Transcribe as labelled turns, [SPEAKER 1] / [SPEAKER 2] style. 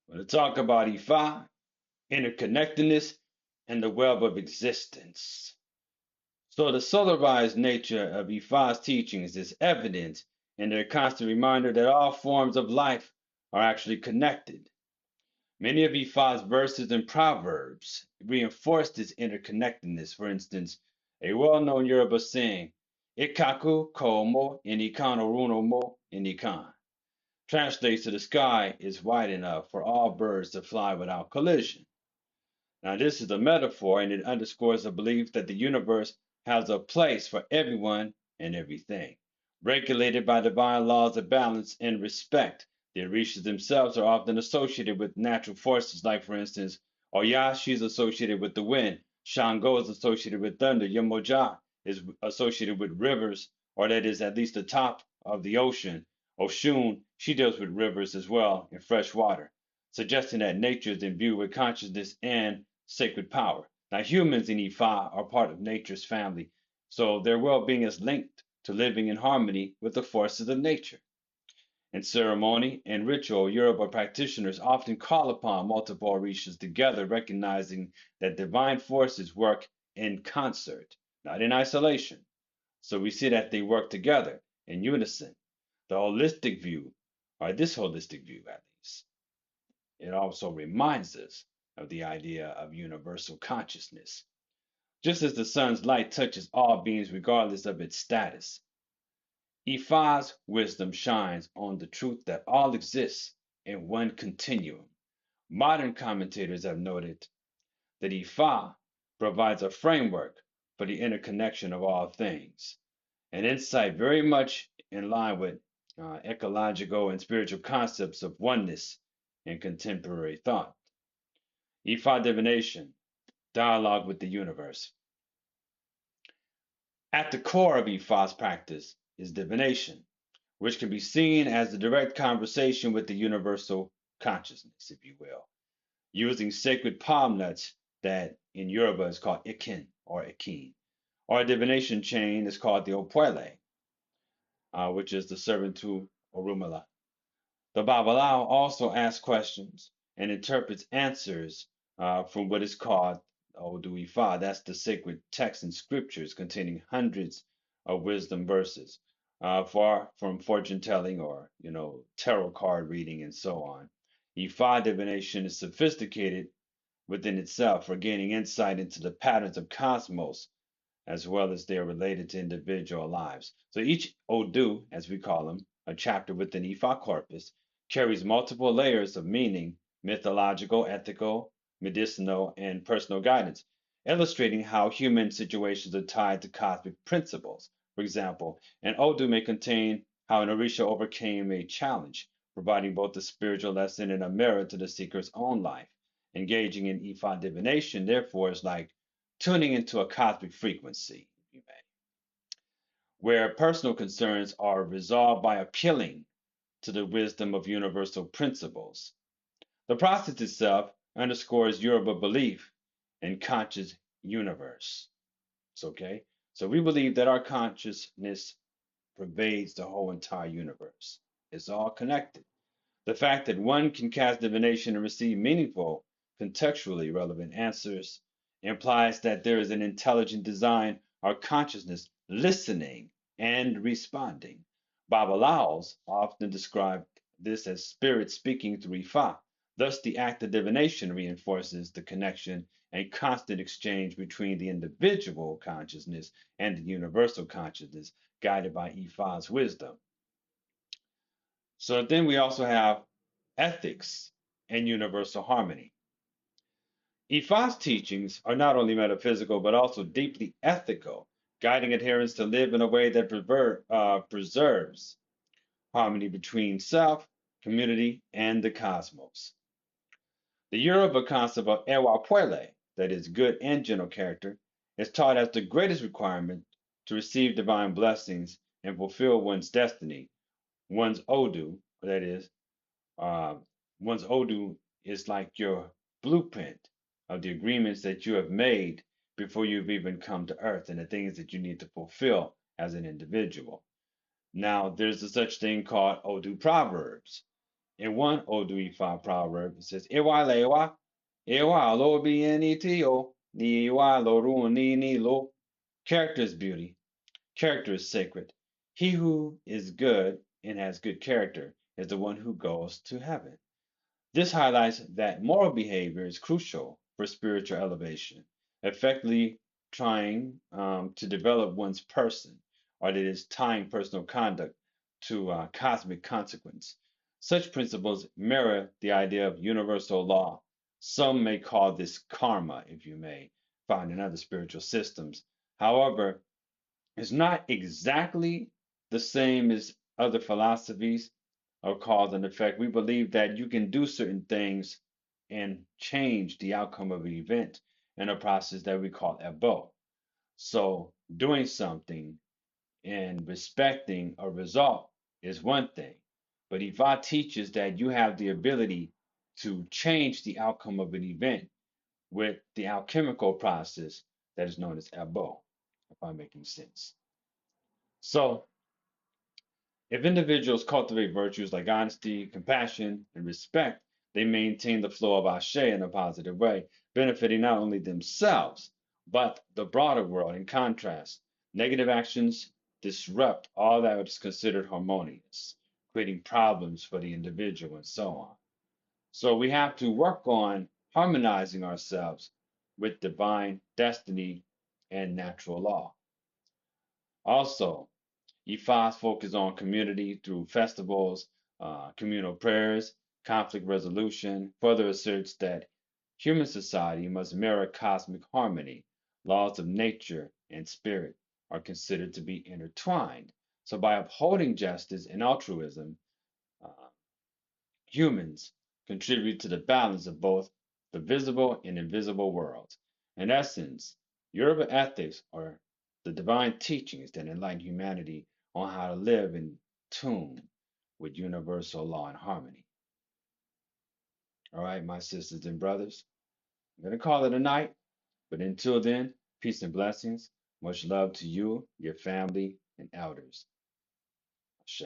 [SPEAKER 1] We're going to talk about Ifa, interconnectedness, and the web of existence. So, the solarized nature of Ifa's teachings is evident in their constant reminder that all forms of life are actually connected. Many of Ifa's verses and proverbs reinforce this interconnectedness. For instance, a well known Yoruba saying, Ikaku ko mo inikan oruno mo inikan, translates to the sky is wide enough for all birds to fly without collision. Now, this is a metaphor and it underscores the belief that the universe has a place for everyone and everything, regulated by divine laws of balance and respect. The Orishas themselves are often associated with natural forces, like, for instance, Oyashi is associated with the wind, Shango is associated with thunder, Yemoja is associated with rivers, or that is at least the top of the ocean. Oshun, she deals with rivers as well and fresh water, suggesting that nature is imbued with consciousness and sacred power. Now, humans in Ifa are part of nature's family, so their well being is linked to living in harmony with the forces of nature. In ceremony and ritual, Yoruba practitioners often call upon multiple orishas together, recognizing that divine forces work in concert, not in isolation. So we see that they work together in unison. The holistic view, or this holistic view at least, it also reminds us of the idea of universal consciousness. Just as the sun's light touches all beings regardless of its status, Ifa's wisdom shines on the truth that all exists in one continuum. Modern commentators have noted that Ifa provides a framework for the interconnection of all things, an insight very much in line with ecological and spiritual concepts of oneness in contemporary thought. Ifa divination, dialogue with the universe. At the core of Ifa's practice is divination, which can be seen as the direct conversation with the universal consciousness, if you will, using sacred palm nuts that in Yoruba is called ikin or ikin, or a divination chain is called the opwele, which is the servant to Orumala. The Babalao also asks questions and interprets answers from what is called Odu Ifa. That's the sacred text and scriptures containing hundreds of wisdom verses, far from fortune telling or tarot card reading and so on. Ifa divination is sophisticated within itself for gaining insight into the patterns of cosmos as well as they are related to individual lives. So each Odu, as we call them, a chapter within Ifa corpus, carries multiple layers of meaning, mythological, ethical, medicinal, and personal guidance, illustrating how human situations are tied to cosmic principles. For example, an Odu may contain how an Orisha overcame a challenge, providing both a spiritual lesson and a mirror to the seeker's own life. Engaging in Ifa divination, therefore, is like tuning into a cosmic frequency, if you may, where personal concerns are resolved by appealing to the wisdom of universal principles. The process itself underscores Yoruba belief in conscious universe. It's okay. So we believe that our consciousness pervades the whole entire universe. It's all connected. The fact that one can cast divination and receive meaningful, contextually relevant answers implies that there is an intelligent design or consciousness listening and responding. Babalaos often describe this as spirit speaking through Ifa. Thus, the act of divination reinforces the connection and constant exchange between the individual consciousness and the universal consciousness, guided by Ifa's wisdom. So then we also have ethics and universal harmony. Ifa's teachings are not only metaphysical but also deeply ethical, guiding adherents to live in a way that preserves harmony between self, community, and the cosmos. The Yoruba concept of ewa puele, that is good and gentle character, is taught as the greatest requirement to receive divine blessings and fulfill one's destiny. One's Odu, that is, Uh, one's Odu is like your blueprint of the agreements that you have made before you've even come to Earth and the things that you need to fulfill as an individual. Now, there's a such thing called Odu Proverbs. In one Oduifa proverb, it says, Ewa lewa, Ewa lo bieniti o, ni wa lo ru ni lo. Character is beauty. Character is sacred. He who is good and has good character is the one who goes to heaven. This highlights that moral behavior is crucial for spiritual elevation, effectively trying to develop one's person, or that is tying personal conduct to cosmic consequence. Such principles mirror the idea of universal law. Some may call this karma, if you may, found in other spiritual systems. However, it's not exactly the same as other philosophies of cause and effect. We believe that you can do certain things and change the outcome of an event in a process that we call ebo. So, doing something and respecting a result is one thing, but Ifa teaches that you have the ability to change the outcome of an event with the alchemical process that is known as ebo, if I'm making sense. So, if individuals cultivate virtues like honesty, compassion, and respect, they maintain the flow of Ashe in a positive way, benefiting not only themselves, but the broader world. In contrast, negative actions disrupt all that is considered harmonious, creating problems for the individual and so on. So we have to work on harmonizing ourselves with divine destiny and natural law. Also, E5 focus on community through festivals, communal prayers, conflict resolution, further asserts that human society must mirror cosmic harmony. Laws of nature and spirit are considered to be intertwined. So, by upholding justice and altruism, uh, humans contribute to the balance of both the visible and invisible worlds. In essence, Yoruba ethics are the divine teachings that enlighten humanity on how to live in tune with universal law and harmony. All right, my sisters and brothers, I'm going to call it a night, but until then, peace and blessings. Much love to you, your family, and elders. Ashe.